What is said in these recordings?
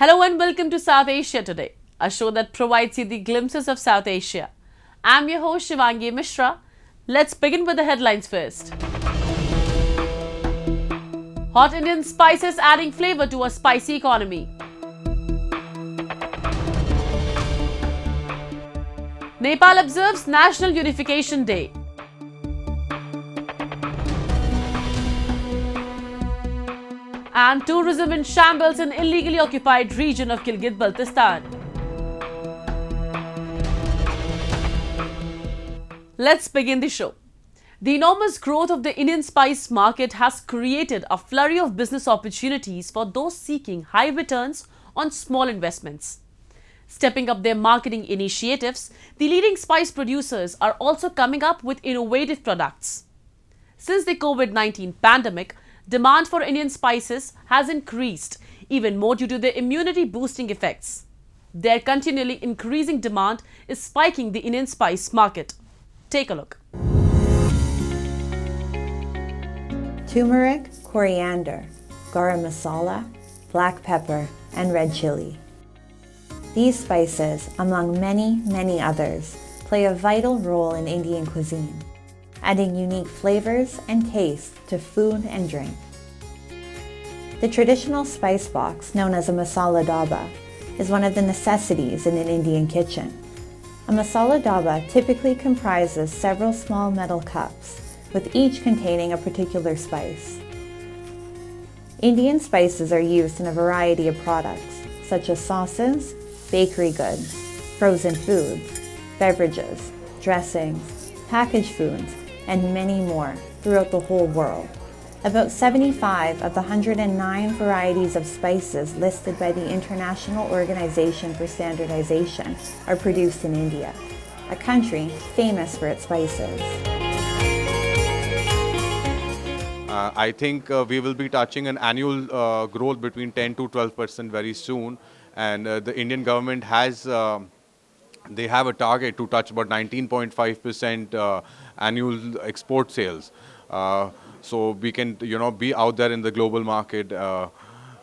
Hello and welcome to South Asia Today, a show that provides you the glimpses of South Asia. I'm your host Shivangi Mishra. Let's begin with the headlines first. Hot Indian spices adding flavor to a spicy economy. Nepal observes National Unification Day. And tourism in shambles in illegally occupied region of Gilgit-Baltistan. Let's begin the show. The enormous growth of the Indian spice market has created a flurry of business opportunities for those seeking high returns on small investments. Stepping up their marketing initiatives, the leading spice producers are also coming up with innovative products. Since the COVID-19 pandemic, demand for Indian spices has increased, even more due to their immunity-boosting effects. Their continually increasing demand is spiking the Indian spice market. Take a look. Turmeric, coriander, garam masala, black pepper, and red chili. These spices, among many others, play a vital role in Indian cuisine, adding unique flavors and tastes to food and drink. The traditional spice box, known as a masala daba, is one of the necessities in an Indian kitchen. A masala daba typically comprises several small metal cups, with each containing a particular spice. Indian spices are used in a variety of products, such as sauces, bakery goods, frozen foods, beverages, dressings, packaged foods, and many more throughout the whole world. About 75 of the 109 varieties of spices listed by the International Organization for Standardization are produced in India, a country famous for its spices. I think we will be touching an annual growth between 10 to 12% very soon, and the Indian government has they have a target to touch about 19.5% annual export sales. So we can, be out there in the global market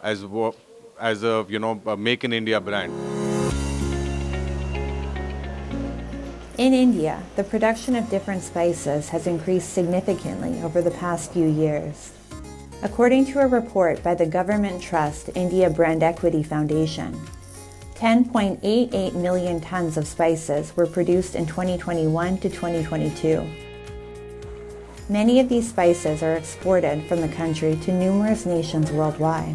as a Make in India brand. In India, the production of different spices has increased significantly over the past few years. According to a report by the Government Trust India Brand Equity Foundation, 10.88 million tons of spices were produced in 2021 to 2022. Many of these spices are exported from the country to numerous nations worldwide.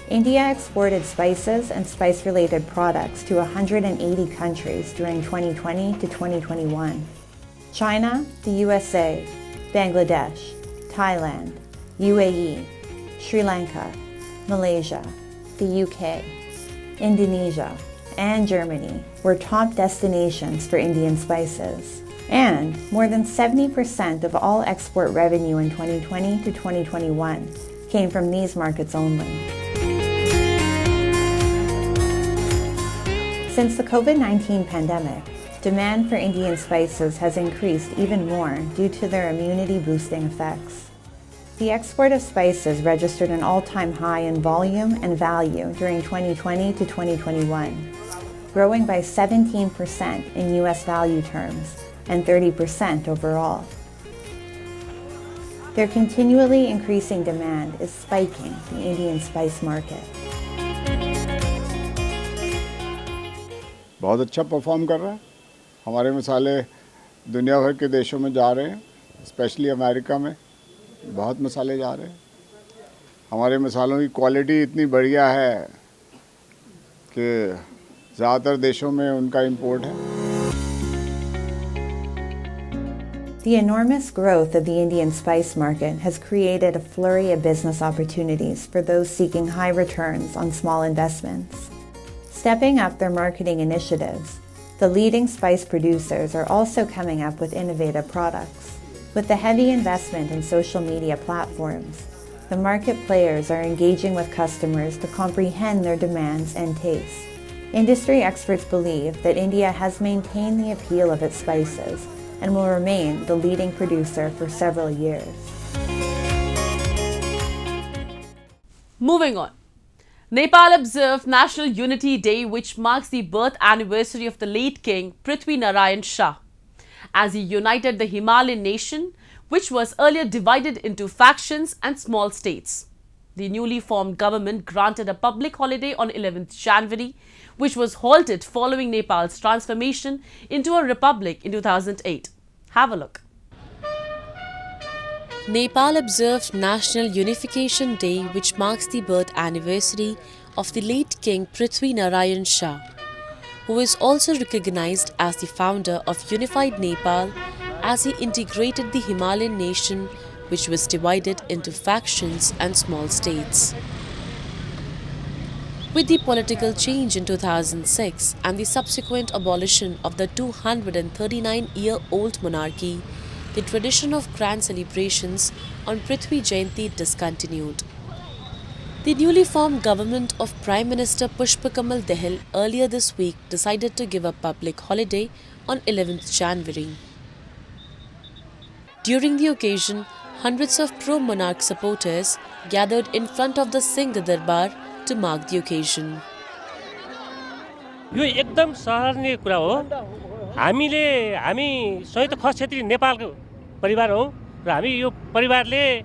India exported spices and spice-related products to 180 countries during 2020 to 2021. China, the USA, Bangladesh, Thailand, UAE, Sri Lanka, Malaysia, the UK, Indonesia, and Germany were top destinations for Indian spices. And more than 70% of all export revenue in 2020 to 2021 came from these markets only. Since the COVID-19 pandemic, demand for Indian spices has increased even more due to their immunity-boosting effects. The export of spices registered an all-time high in volume and value during 2020 to 2021, growing by 17% in US value terms and 30% overall. Their continually increasing demand is spiking the Indian spice market. बहुत अच्छा perform कर रहा है. हमारे मसाले दुनिया भर के देशों में जा रहे हैं, स्पेशली अमेरिका में बहुत मसाले जा रहे हैं. हमारे मसालों की क्वालिटी इतनी बढ़िया है कि ज़्यादातर देशों में उनका इंपोर्ट है. The enormous growth of the Indian spice market has created a flurry of business opportunities for those seeking high returns on small investments. Stepping up their marketing initiatives, the leading spice producers are also coming up with innovative products. With the heavy investment in social media platforms, the market players are engaging with customers to comprehend their demands and tastes. Industry experts believe that India has maintained the appeal of its spices and will remain the leading producer for several years. Moving on. Nepal observed National Unity Day, which marks the birth anniversary of the late King Prithvi Narayan Shah, as he united the Himalayan nation, which was earlier divided into factions and small states. The newly formed government granted a public holiday on 11th January, which was halted following Nepal's transformation into a republic in 2008. Have a look. Nepal observed National Unification Day, which marks the birth anniversary of the late King Prithvi Narayan Shah, who is also recognized as the founder of unified Nepal, as he integrated the Himalayan nation, which was divided into factions and small states. With the political change in 2006 and the subsequent abolition of the 239-year-old monarchy, the tradition of grand celebrations on Prithvi Jayanti discontinued. The newly formed government of Prime Minister Pushpakamal Dahal earlier this week decided to give a public holiday on 11th January. During the occasion, hundreds of pro-monarch supporters gathered in front of the Singh Darbar to mark the occasion. यो एकदम सराहनीय कुरा हो। हामी संयुक्त खस क्षेत्रीय नेपालको परिवार हौं र हामी यो परिवारले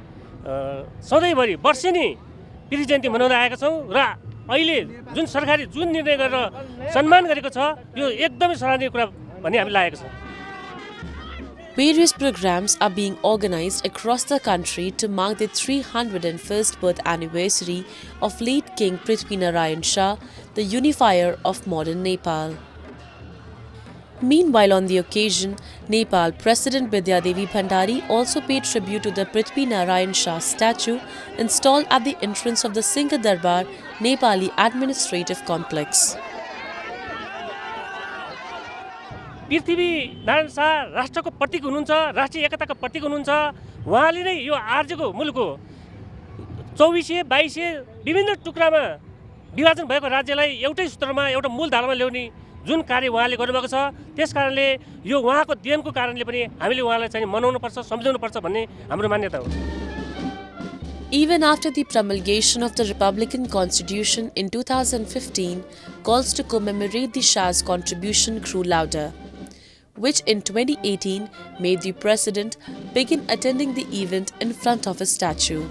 सधैँभरि वर्षेनी प्रिथी जयन्ती मनाउँदै आएका छौं र अहिले जुन सरकारले जुन निर्णय गरेर सम्मान गरेको छ यो एकदमै सराहनीय कुरा भन्ने हामी लागेको छ। Various programs are being organized across the country to mark the 301st birth anniversary of late King Prithvi Narayan Shah, the unifier of modern Nepal. Meanwhile, on the occasion, Nepal President Bidya Devi Bhandari also paid tribute to the Prithvi Narayan Shah statue installed at the entrance of the Singh Darbar, Nepali administrative complex. Prithvi Narayan Shah राष्ट्रको प्रतीक हुनुहुन्छ, राष्ट्रिय एकताको प्रतीक हुनुहुन्छ। उहाँले नै यो आर्यको मुलुकको 2400 2200 विभिन्न टुक्रामा विभाजन भएको राज्यलाई एउटै सूत्रमा एउटा मूल धारामा ल्याउने जुन कार्य उहाँले गर्नुभएको छ, त्यसकारणले यो उहाँको देनको कारणले पनि हामीले उहाँलाई चाहिँ मनाउनु पर्छ, सम्झाउनु पर्छ भन्ने हाम्रो मान्यता हो। Even after the promulgation of the Republican Constitution in 2015, calls to commemorate the Shah's contribution grew louder, which in 2018 made the president begin attending the event in front of his statue.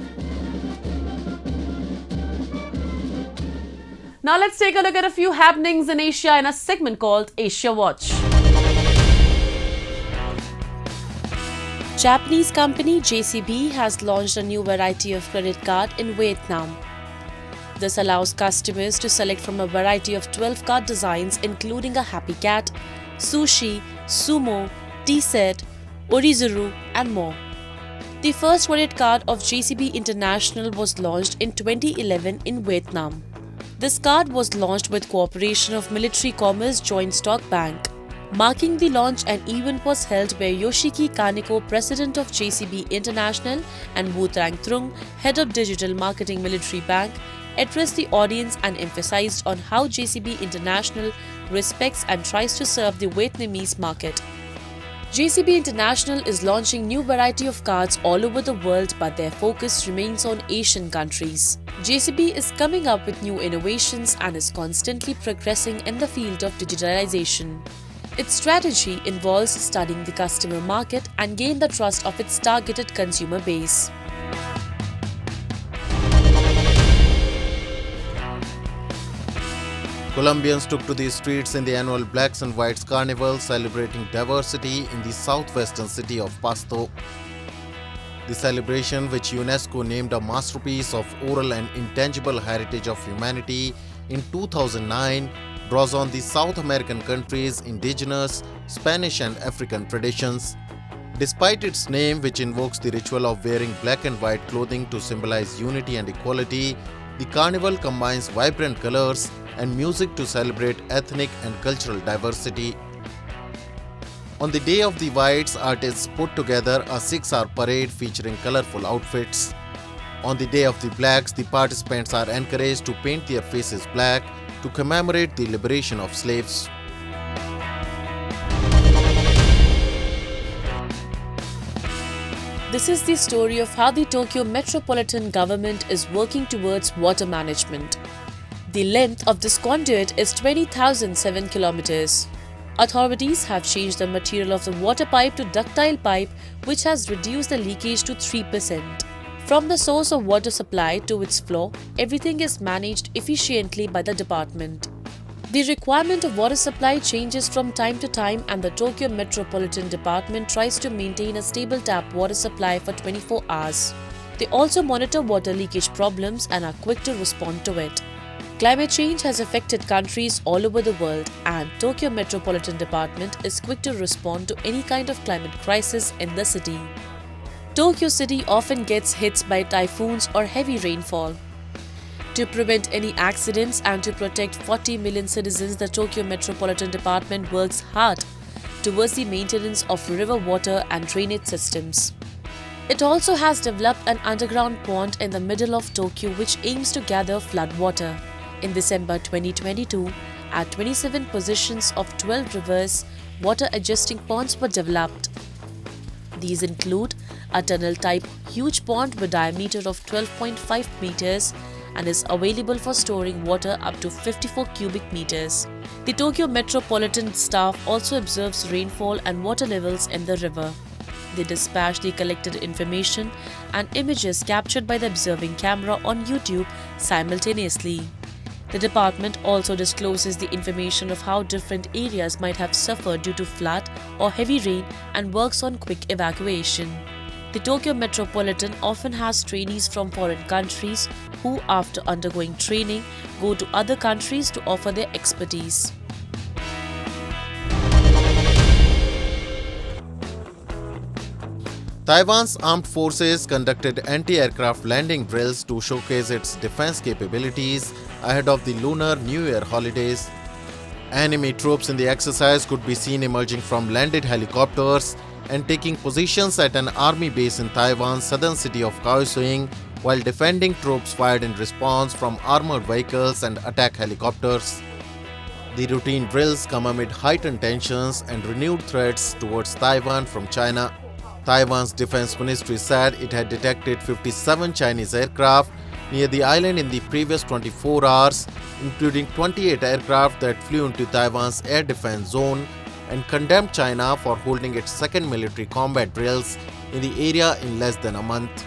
Now let's take a look at a few happenings in Asia in a segment called Asia Watch. Japanese company JCB has launched a new variety of credit card in Vietnam. This allows customers to select from a variety of 12 card designs including a happy cat, sushi, sumo, tea set, orizuru and more. The first credit card of JCB International was launched in 2011 in Vietnam. This card was launched with cooperation of Military Commerce Joint Stock Bank. Marking the launch, an event was held where Yoshiki Kaneko, president of JCB International, and Wu Trang Trung, head of digital marketing Military Bank, addressed the audience and emphasized on how JCB International respects and tries to serve the Vietnamese market. JCB International is launching new variety of cards all over the world, but their focus remains on Asian countries. JCB is coming up with new innovations and is constantly progressing in the field of digitalization. Its strategy involves studying the customer market and gain the trust of its targeted consumer base. Colombians took to the streets in the annual Blacks and Whites Carnival, celebrating diversity in the southwestern city of Pasto. The celebration, which UNESCO named a masterpiece of oral and intangible heritage of humanity in 2009, draws on the South American countries' indigenous, Spanish and African traditions. Despite its name, which invokes the ritual of wearing black and white clothing to symbolize unity and equality, the carnival combines vibrant colors and music to celebrate ethnic and cultural diversity. On the Day of the Whites, artists put together a 6-hour parade featuring colorful outfits. On the Day of the Blacks, the participants are encouraged to paint their faces black to commemorate the liberation of slaves. This is the story of how the Tokyo metropolitan government is working towards water management. The length of this conduit is 20,007 kilometers. Authorities have changed the material of the water pipe to ductile pipe, which has reduced the leakage to 3%. From the source of water supply to its flow, everything is managed efficiently by the department. The requirement of water supply changes from time to time, and the Tokyo Metropolitan Department tries to maintain a stable tap water supply for 24 hours. They also monitor water leakage problems and are quick to respond to it. Climate change has affected countries all over the world, and Tokyo Metropolitan Department is quick to respond to any kind of climate crisis in the city. Tokyo City often gets hit by typhoons or heavy rainfall. To prevent any accidents and to protect 40 million citizens, the Tokyo Metropolitan Department works hard towards the maintenance of river water and drainage systems. It also has developed an underground pond in the middle of Tokyo which aims to gather flood water. In December 2022, at 27 positions of 12 rivers, water-adjusting ponds were developed. These include a tunnel-type huge pond with diameter of 12.5 meters and is available for storing water up to 54 cubic meters. The Tokyo Metropolitan staff also observes rainfall and water levels in the river. They dispatch the collected information and images captured by the observing camera on YouTube simultaneously. The department also discloses the information of how different areas might have suffered due to flood or heavy rain and works on quick evacuation. The Tokyo Metropolitan often has trainees from foreign countries who, after undergoing training, go to other countries to offer their expertise. Taiwan's armed forces conducted anti-aircraft landing drills to showcase its defense capabilities ahead of the Lunar New Year holidays. Enemy troops in the exercise could be seen emerging from landed helicopters and taking positions at an army base in Taiwan's southern city of Kaohsiung, while defending troops fired in response from armored vehicles and attack helicopters. The routine drills come amid heightened tensions and renewed threats towards Taiwan from China. Taiwan's defense ministry said it had detected 57 Chinese aircraft near the island in the previous 24 hours, including 28 aircraft that flew into Taiwan's air defense zone, and condemned China for holding its second military combat drills in the area in less than a month.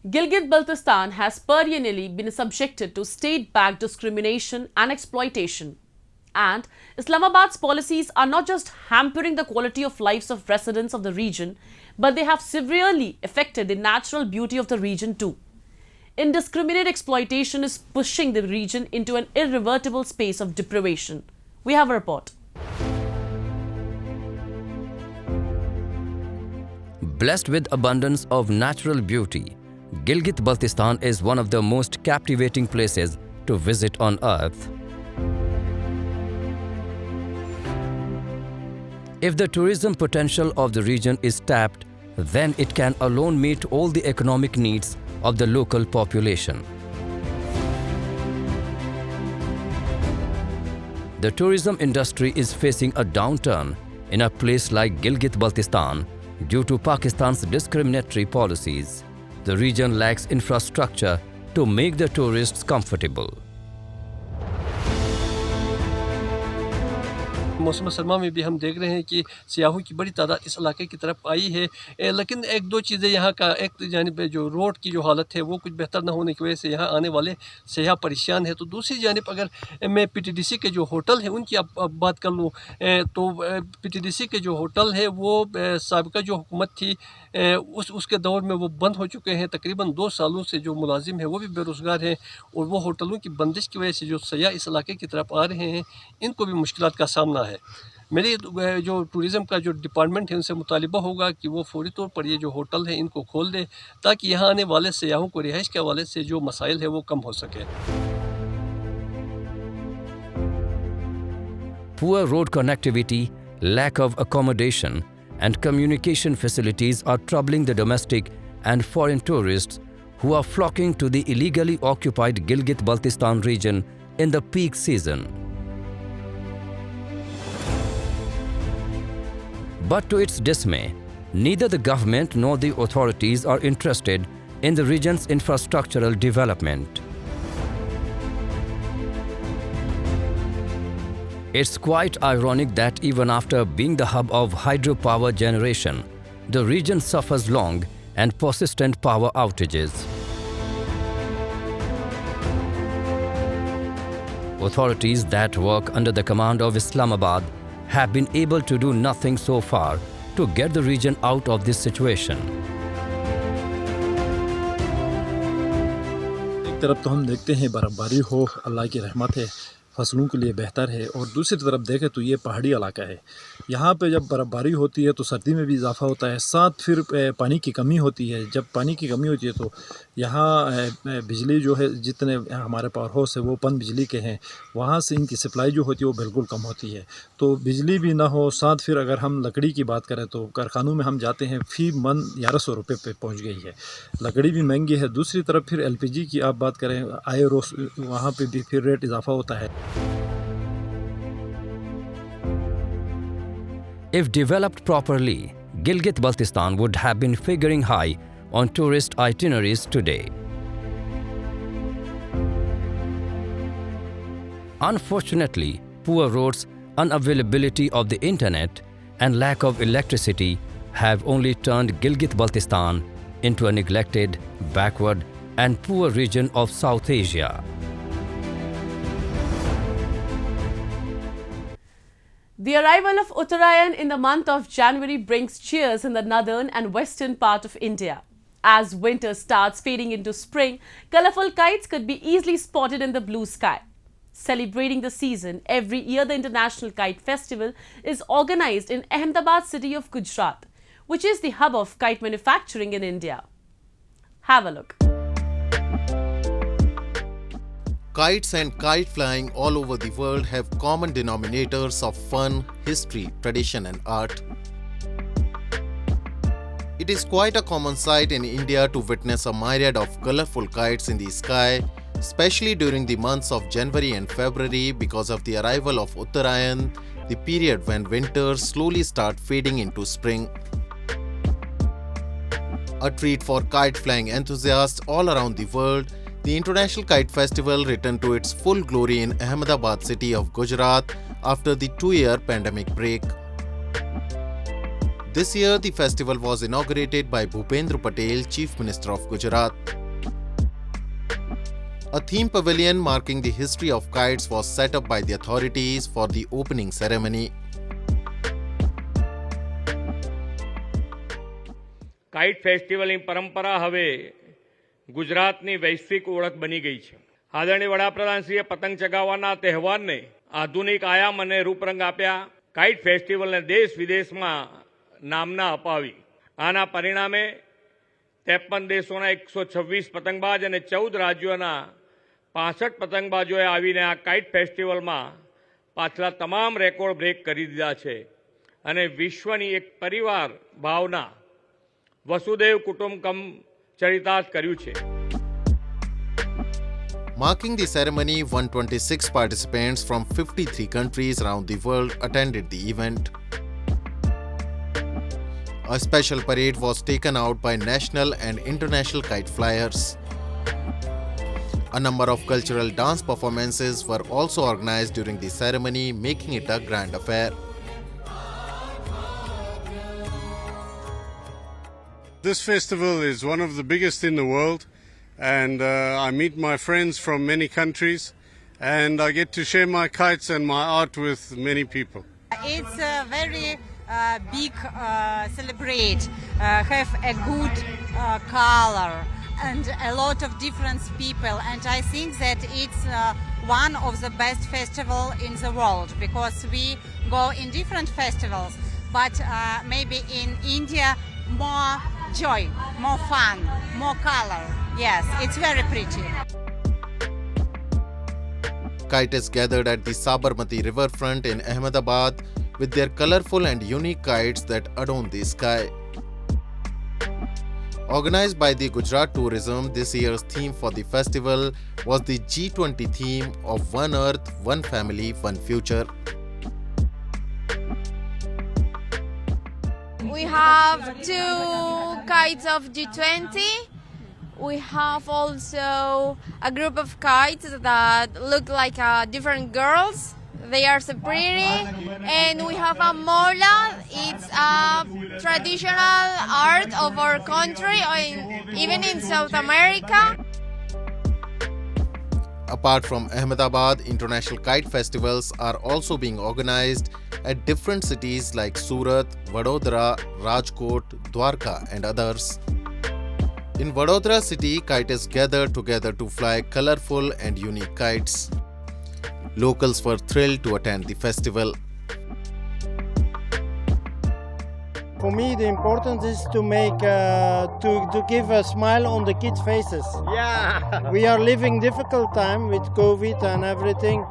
Gilgit-Baltistan has perennially been subjected to state-backed discrimination and exploitation. And Islamabad's policies are not just hampering the quality of lives of residents of the region, but they have severely affected the natural beauty of the region too. Indiscriminate exploitation is pushing the region into an irreversible space of deprivation. We have a report. Blessed with abundance of natural beauty, Gilgit-Baltistan is one of the most captivating places to visit on earth. If the tourism potential of the region is tapped, then it can alone meet all the economic needs of the local population. The tourism industry is facing a downturn in a place like Gilgit-Baltistan due to Pakistan's discriminatory policies. The region lacks infrastructure to make the tourists comfortable. मौसम सरमा में भी हम देख रहे हैं कि सियाहों की बड़ी तादाद इस इलाके की तरफ आई है, लेकिन एक दो चीज़ें यहाँ का एक जानिब जो रोड की जो हालत है वो कुछ बेहतर ना होने की वजह से यहाँ आने वाले सियाह परेशान है। तो दूसरी जानिब अगर मैं पीटीडीसी के जो होटल है उनकी अब बात कर लूँ तो पीटीडीसी के जो होटल है वो साबिका जो हुकूमत थी उसके दौर में वो बंद हो चुके हैं। तकरीबन 2 सालों से जो मुलाजिम है वो भी बेरोज़गार हैं और वो होटलों की बंदिश की वजह से जो सियाह इस इलाके की तरफ आ रहे हैं इनको भी मुश्किलात का सामना है। मेरी जो टूरिज़म का जो डिपार्टमेंट है उनसे मुतालिबा होगा कि वो फौरी तौर पर ये जो होटल है इनको खोल दे ताकि यहाँ आने वाले सियाहों को रिहाइश के हवाले से जो मसाइल है वो कम हो सके। Poor road connectivity, lack of accommodation and communication facilities are troubling the domestic and foreign tourists who are flocking to the illegally occupied Gilgit-Baltistan region in the peak season. But to its dismay, neither the government nor the authorities are interested in the region's infrastructural development. It's quite ironic that even after being the hub of hydropower generation, the region suffers long and persistent power outages. Authorities that work under the command of Islamabad have been able to do nothing so far to get the region out of this situation. एक तरफ तो हम देखते हैं बर्फबारी हो, अल्लाह की रहमत है, फसलों के लिए बेहतर है, और दूसरी तरफ देखें तो ये पहाड़ी इलाका है। यहाँ पे जब बर्फबारी होती है तो सर्दी में भी इजाफा होता है, साथ फिर पानी की कमी होती है। जब पानी की कमी होती है तो यहाँ बिजली जो है, जितने हमारे पावर हाउस है वो पन बिजली के हैं, वहाँ से इनकी सप्लाई जो होती है वो बिल्कुल कम होती है। तो बिजली भी ना हो, साथ फिर अगर हम लकड़ी की बात करें तो कारखानों में हम जाते हैं, फी मन 1100 रुपये पे पहुँच गई है, लकड़ी भी महंगी है। दूसरी तरफ फिर LPG की आप बात करें, आए रोज़ वहाँ पर भी फिर रेट इजाफा होता है। If developed properly, Gilgit-Baltistan would have been figuring high on tourist itineraries today. Unfortunately, poor roads, unavailability of the internet, and lack of electricity have only turned Gilgit-Baltistan into a neglected, backward, and poor region of South Asia. The arrival of Uttarayan in the month of January brings cheers in the northern and western part of India. As winter starts fading into spring, colourful kites could be easily spotted in the blue sky. Celebrating the season, every year the International Kite Festival is organised in Ahmedabad city of Gujarat, which is the hub of kite manufacturing in India. Have a look. Kites and kite flying all over the world have common denominators of fun, history, tradition and art. It is quite a common sight in India to witness a myriad of colorful kites in the sky, especially during the months of January and February because of the arrival of Uttarayan, the period when winters slowly start fading into spring. A treat for kite flying enthusiasts all around the world, the International Kite Festival returned to its full glory in Ahmedabad city of Gujarat after the 2-year pandemic break. This year, the festival was inaugurated by Bhupendra Patel, Chief Minister of Gujarat. A theme pavilion marking the history of kites was set up by the authorities for the opening ceremony. Kite ફેસ્ટિવલની પરંપરા હવે ગુજરાતની વૈશ્વિક ઓળખ બની ગઈ છે. આદરણીય વડાપ્રધાનશ્રીએ પતંગ ચગાવવાના તહેવારને આધુનિક આયામ અને રૂપરંગ આપ્યા. કાઇટ ફેસ્ટિવલને દેશ વિદેશમાં નામના અપાવી. આના પરિણામે 53 દેશોના 126 પતંગબાજ અને 14 રાજ્યોના 65 પતંગબાજોએ આવીને આ કાઇટ ફેસ્ટિવલમાં પાછલા તમામ રેકોર્ડ બ્રેક કરી દીધા છે અને વિશ્વની એક પરિવાર ભાવના વસુદેવ કુટુંબકમ ચરિતાર્થ કર્યું છે. Marking the ceremony, 126 participants from 53 countries around the world attended the event. A special parade was taken out by national and international kite flyers. A number of cultural dance performances were also organized during the ceremony, making it a grand affair. This festival is one of the biggest in the world, and I meet my friends from many countries, and I get to share my kites and my art with many people. It's a very big celebrate, have a good color and a lot of different people, and I think that it's one of the best festival in the world, because we go in different festivals, but maybe in India more joy, more fun, more color. Yes, it's very pretty. Kites gathered at the Sagarmataha riverfront in Ahmedabad with their colorful and unique kites that adorn the sky. Organized by the Gujarat Tourism, this year's theme for the festival was the G20 theme of One Earth, One Family, One Future. We have 2 kites of G20, we have also a group of kites that look like different girls. They are so pretty. And we have a mola. It's a traditional art of our country, or even in South America. Apart from Ahmedabad, international kite festivals are also being organized at different cities like Surat, Vadodara, Rajkot, Dwarka and others. In Vadodara city, kiters gathered together to fly colorful and unique kites. Locals were thrilled to attend the festival. For me, the importance is to make to give a smile on the kids' faces. Yeah. We are living difficult time with COVID and everything,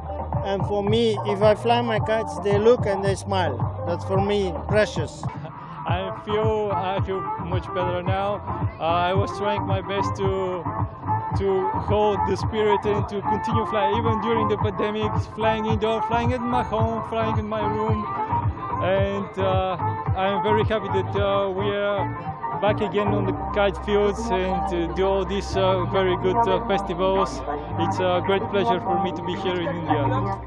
and for me, if I fly my kites, they look and they smile. That's for me precious. I feel much better now. I was trying my best to hold the spirit and to continue flying even during the pandemic, flying indoor, flying in my home, flying in my room. And I'm very happy that we are back again on the kite fields and do all these very good festivals. It's a great pleasure for me to be here in India.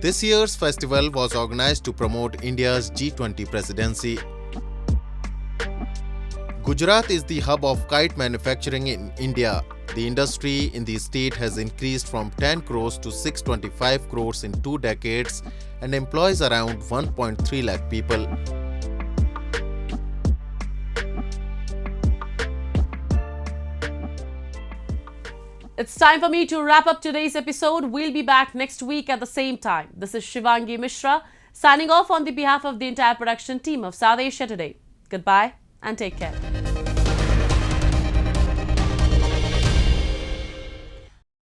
This year's festival was organized to promote India's G20 presidency. Gujarat is the hub of kite manufacturing in India. The industry in the state has increased from 10 crores to 625 crores in 2 decades and employs around 1.3 lakh people. It's time for me to wrap up today's episode. We'll be back next week at the same time. This is Shivangi Mishra signing off on the behalf of the entire production team of South Asia Today. Goodbye and take care.